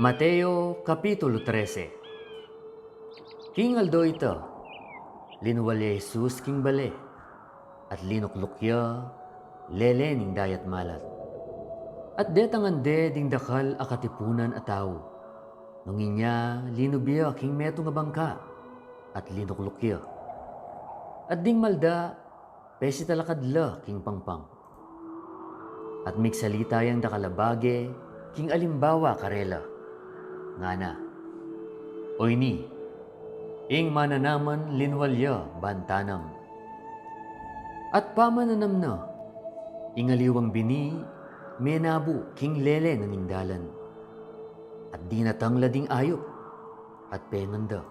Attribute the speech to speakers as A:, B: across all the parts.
A: Mateo Kapitulo 13. King Aldo ito, linuwalya Jesus king bale, at linuklukya, lele ning dayat malat. At detangande ding dakal akatipunan a tao, nung inya linubya king meto nga bangka, at linuklukya. At ding malda, pesi talakadla king pangpang. At migsalita yang dakalabage, king alimbawa karela. Ngana, oy ni, ing mananaman linwalya bantanam. At pamananam na, ingaliwang bini, menabu king lele na ningdalan. At di natangla ding ayop, at penanda.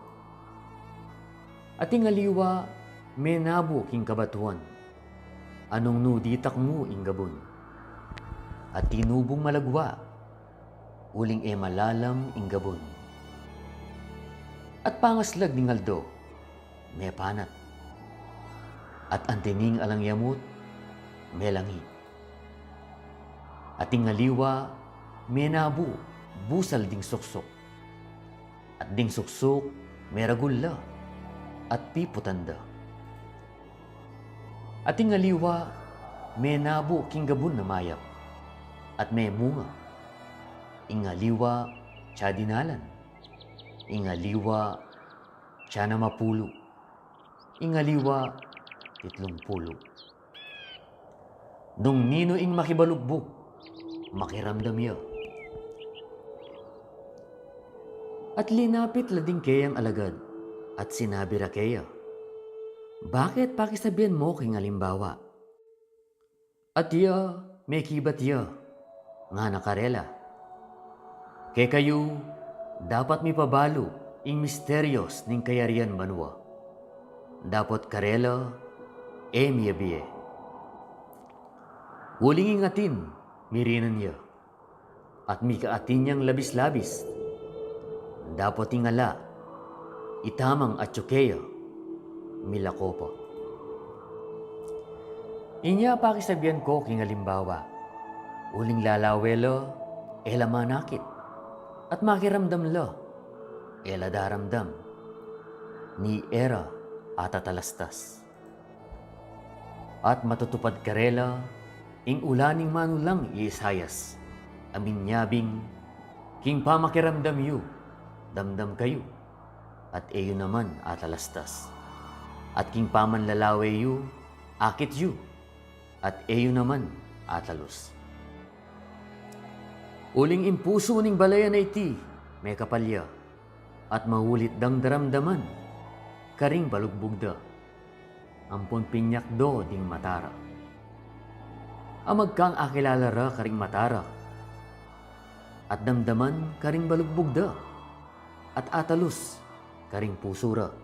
A: At ingaliwa, menabu king kabatuan, anong nuditak mo ingabon. At tinubong malagwa, uling malalam ingabon. At pangaslag ning Aldo, may panat. At antining alang yamut, may langi. At ingaliwa, may nabu, busal ding suksok. At ding suksok, may ragulla, at piputanda. At ingaliwa, may nabu king gabon na mayap, at may munga. Ingaliwa, siya dinalan. Ingaliwa, siya na mapulo. Ingaliwa, 30. Nung nino ing makibalugbog, makiramdam ya. At linapit lading kayang alagad, at sinabi ra kaya, bakit pakisabihan mo king alimbawa? At ya, may kibat ya, nga nakarela. Kaya kayo, dapat mi pabalo ing misteryos ning kayarian banwa. Dapat karela, miyabiye. Uling ingatin, mirinan niya. At mi kaatin niyang labis-labis. Dapat ingala, itamang at tsukeya, milako pa. Inya pakisabihan ko king alimbawa, uling lalawelo, lamanakit. At makiramdam la, daramdam, ni era atatalastas. At matutupad karela, ing ulaning manulang iisayas, amin nyabing, king pamakiramdam yu, damdam kayo, at eyo naman atalastas. At king paman lalawe yu, akit yu, at eyo naman atalos. Uling impuso ning balayan na iti, may kapalya, at mahulit dang daramdaman, karing balugbugda, ampon pinyakdo ding matara. Amag kang akilalara karing matara, at damdaman karing balugbugda, at atalus karing pusura.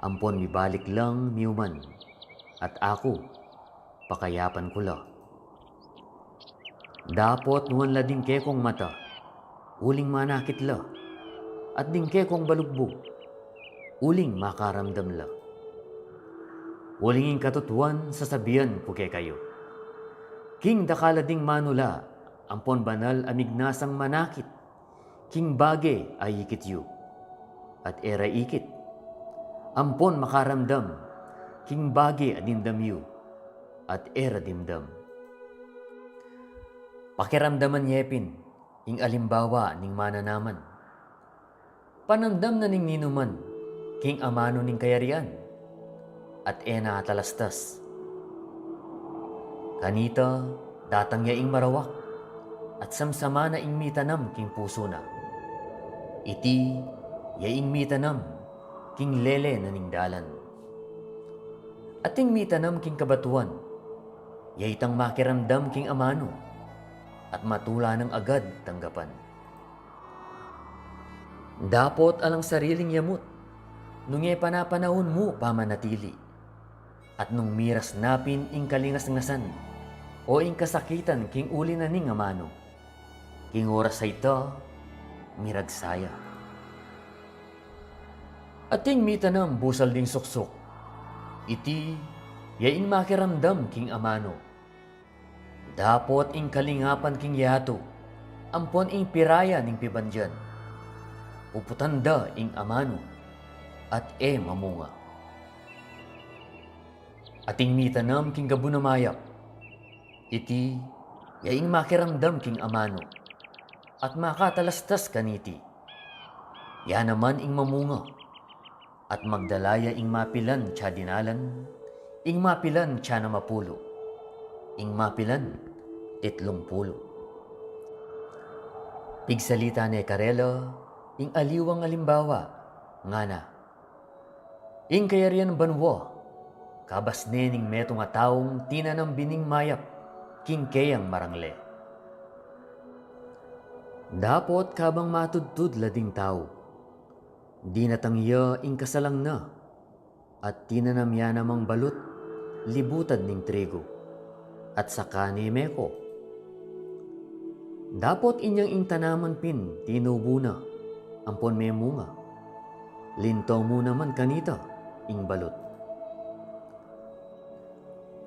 A: Ampon mibalik lang miuman, at ako, pakayapan ko la. Dapot nuwan la din kekong mata, uling manakit la, at din kekong balugbog, uling makaramdam la. Ulingin katutuan sasabihan po kay kayo. King dakala ding manula, ampon banal amignasang manakit, king bage ay ikit yu, at era ikit, ampon makaramdam, king bage adindam yu, at era dimdam. Pakiramdaman yepin, ing alimbawa ning mananaman. Panamdam na ning ninuman, king amano ning kayarian, at ena talastas. Kanita, datang yaing marawak, at samsama na ing mitanam king puso na. Iti, yaing mitanam, king lele na ning dalan. At ing mitanam king kabatuan, yaitang makiramdam king amano, at matula ng agad tanggapan. Dapot alang sariling yamut, nung panapanahon mo pamanatili, at nung miras napin ing kalingas-ngasan, o ing kasakitan king uli na ning amano, king oras sa ito, miragsaya. At ing mitanam busal ding suksok, iti, yaing makiramdam king amano, dapot ing kalingapan king yato, ampon ing piraya ning pibandyan. Puputanda ing amano at mamunga. Ating mitanam king gabunamayap. Iti yaing makiramdam king amano at makatalastas kaniti. Ya naman ing mamunga at magdalaya ing mapilan tsa dinalan, ing mapilan tsa na mapulo, ing mapilan 30. Pigsalita ni Karela, ing aliwang alimbawa, ngana. Ing kayarian banwa, kabas nening meto nga taong tinanang bining mayap, king kayang marangle. Dapot kabang matudtud lading tao, di natangya ing kasalang na, at tinanamya namang balut, libutan ning trigo, at saka ni meko. Dapot inyang ing tanaman pin, tinubo na, ampon may munga. Lintaw mo naman kanita, ing balot.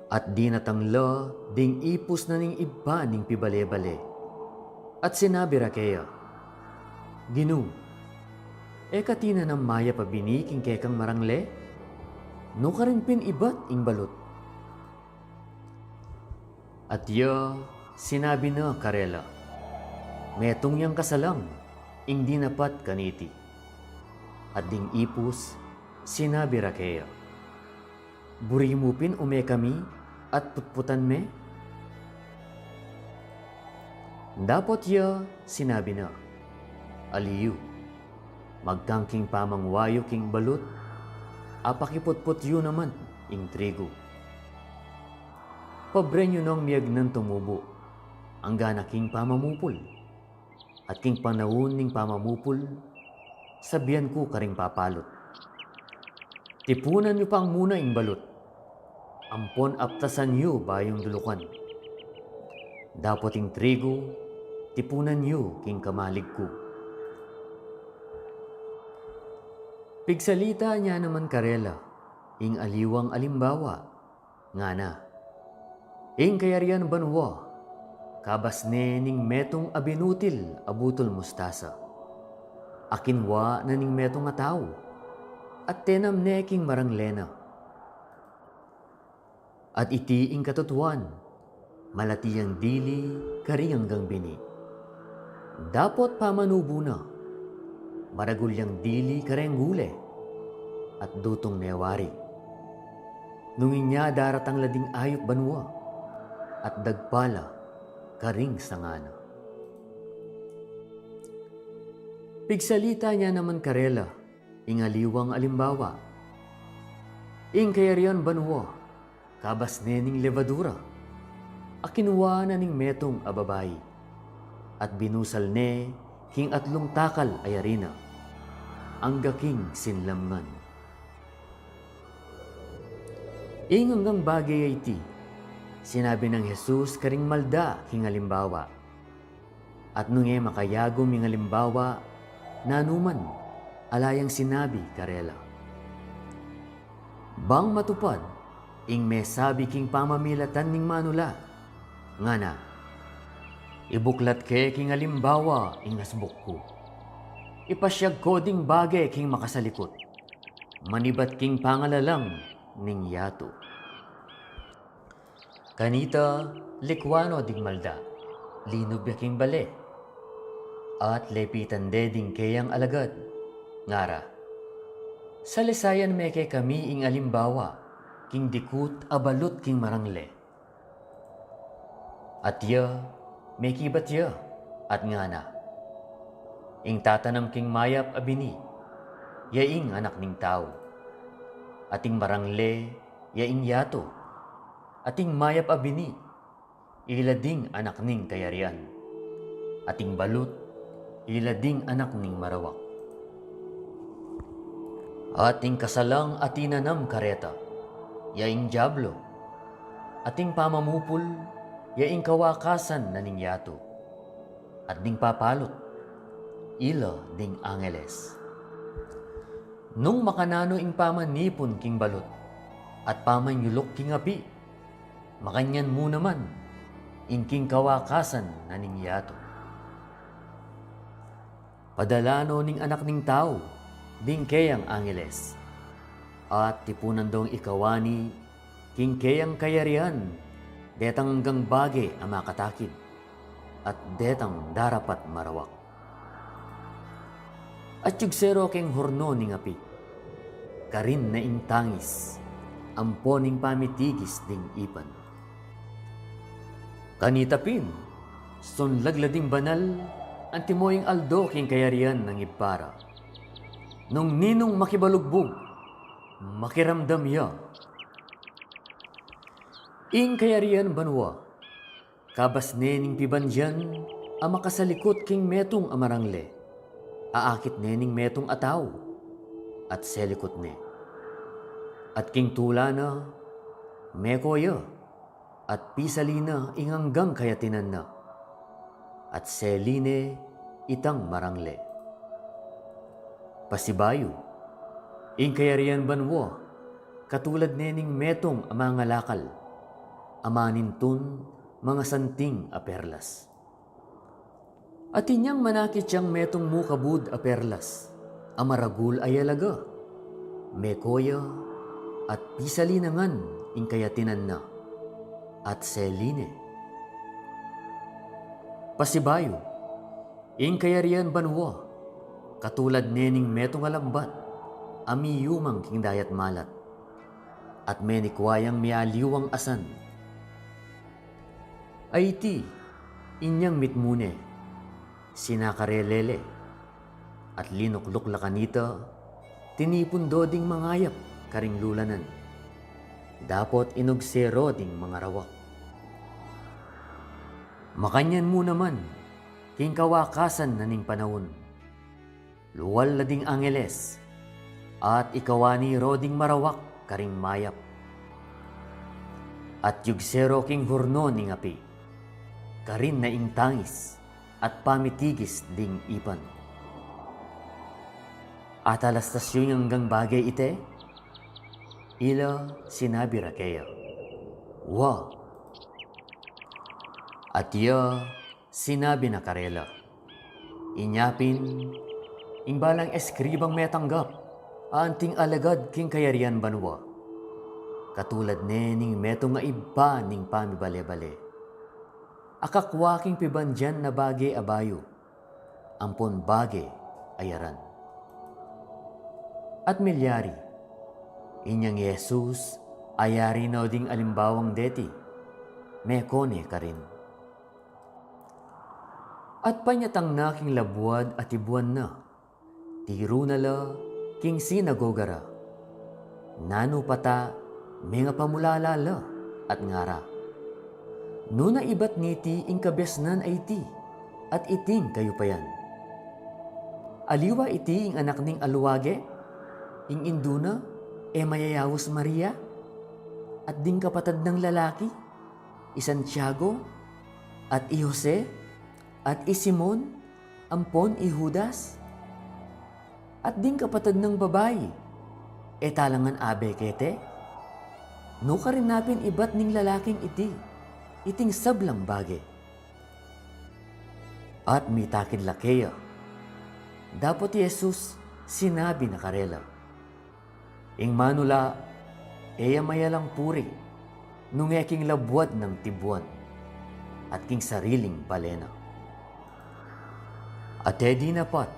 A: At di natangla, ding ipus na ning iba ning pibale-bale. At sinabi ra kaya, Ginu, katina ng maya pa biniking kekang marangle? No ka rin pin ibat ing balot. At sinabi na Karela, metong yang kasalang, ing di napat kaniti. At ding ipus, sinabi ra kaya, buri mo pin ume kami at putputan me? Dapot sinabi na, aliyu, magkangking pamangwayo king balut, apakiputput yu naman ing trigo. Pobre nyo nang miyag ng tumubo, ang gana king pamamupol, at king panahon ning pamamupol, sabihan ko karing papalot. Tipunan nyo pang muna ing balot, ampon aptasan nyo bayong dulukan. Dapot ing trigo, tipunan nyo king kamalig ko. Pigsalita niya naman Karela, ing aliwang alimbawa, ngana. Ing kayarian banwa, kabas ning metong abinutil abutol mustasa. Akinwa na ning metong nga tao, at tenam king maranglena. At iti ing katutuan, malatiyang dili karing hanggang bini. Dapot pamanubo na, maragulyang dili kareng gule, at dutong newari. Nungin niya daratang lading ayok banwa, at dagpala karing sangana. Pigsalita niya naman Karela, ing aliwang alimbawa. Ing kayarian banwa, kabas nening levadura, akinwa na ning metong ababay, at binusal ne king atlong takal ayarina, ang gaking sinlamngan. Ing hanggang bagay ay ti, sinabi ng Jesus karing malda king alimbawa, at nung makayagom ing alimbawa, nanuman alayang sinabi Karela. Bang matupad, ing may sabi king pamamilatan ning manula, ngana, ibuklat ke king alimbawa ing hasbuk ko. Ipasyag ko ding bagay king makasalikot, manibat king pangalalang ning yato. Kanita, likwano ding malda, linub king bale, at lepitan de ding kayang alagad, ngara. Salisayan meke kami ing alimbawa, king dikut abalot king marangle. At may kibat at ngana. Ing tatanam king mayap abini, yaing anak ning tao. Ating marangle, yaing yato. Ating mayap abini, ilading anak ning kayarian. Ating balut, ilading anak ning marawak. Ating kasalang atinanam kareta, yaing jablo. Ating pamamupul, yaing kawakasan na ning yato, at ding papalot, ila ding angeles. Nung makanano ing pamanipon king balot, at pamanyulok king api, makanyan mo naman, ing king kawakasan na ning yato. Padalano ning anak ning tao, ding kayang angeles. At tipunan dong ikawani, king kayang kayarian, detang hanggang bagay ang makatakid, at detang darapat marawak. At yugsero keng horno ning api, karin na intangis, amponing pamitigis ding ipan. Kanitapin, sunlaglading banal, ang timoying aldo king kayarian ng ibara. Nung ninong makibalugbog, makiramdam ya. Ing kayarian banwa, kabas nening pibanjan, ang makasalikot king metong amarangle, aakit nening metong ataw, at selikot ne. At king tulana, mekoya, at pisalina inganggang kayatinan na, at seline itang marangle. Pasibayo, ing kayarian banwa, katulad nening metong mga lakal, amanintun mga santing a perlas. At inyang manakit siyang metong mukabud a perlas, amaragul ayalaga, mekoya, at pisalinangan ing kayatinan na, at seline. Pasibayo, ing kayarian banwa, katulad nening metong alambat, amiyumang king dayat malat, at menikwayang mialiwang asan. Ay iti, inyang mitmune, sinakarelele, at linukluk lakanita, tinipundo ding mangayap karing lulanan, dapot inugsero ding mga rawak. Makanyan mo naman, king kawakasan na ning panahon, luwal na ding angeles, at ikawani roding marawak karing mayap. At yugsero king hurno ning api, karin na intangis, at pamitigis ding ipan. At alastasyon hanggang bagay ite, ila sinabi rakeya, wa. At iya sinabi na karela, inyapin, ingbalang eskribang metanggap, anting alagad king kayarian banwa, katulad nening metong nga iba ning pamibale-bale. Akakwaking pibanjan na bagay abayo, ampon bagay ayaran. At milyari, inyang Jesus ayari na ding alimbawang deti, mekone ka rin. At panyatang na king labuad at ibuan na, tiro na la king sinagogara, nano pata mga pamulalala at ngara. Nuna ibat niti ing kabesnan ay ti, at iting kayo pa yan. Aliwa iti ing anak ning aluwage, ing induna e mayayawos Maria, at ding kapatad ng lalaki, i Santiago, at i Jose, at i Simon, ampon i Judas, at ding kapatad ng babayi, e talangan abe kete, no ka rin napin ibat ning lalaking iti, iting sablang bagay. At mitakid lakeya, dapat Jesus sinabi na karela, ing manula, eya mayalang puri, nung eking labuad ng tibuan, at king sariling balena. At edi napat,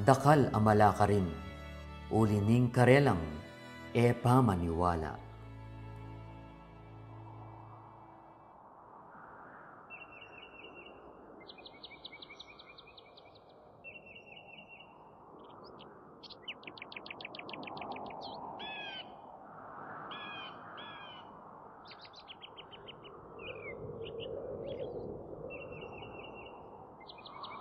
A: dakal amala ka rin, ulining karelang, e pamaniwala.